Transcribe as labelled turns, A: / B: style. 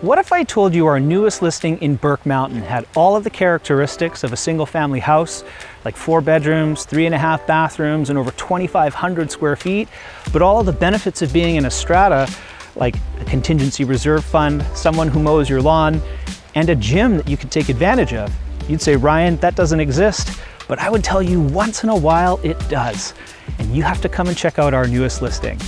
A: What if I told you our newest listing in Burke Mountain had all of the characteristics of a single family house, like 4 bedrooms, 3.5 bathrooms, and over 2,500 square feet, but all of the benefits of being in a strata, like a contingency reserve fund, someone who mows your lawn, and a gym that you could take advantage of? You'd say, Ryan, that doesn't exist. But I would tell you once in a while it does. And you have to come and check out our newest listing.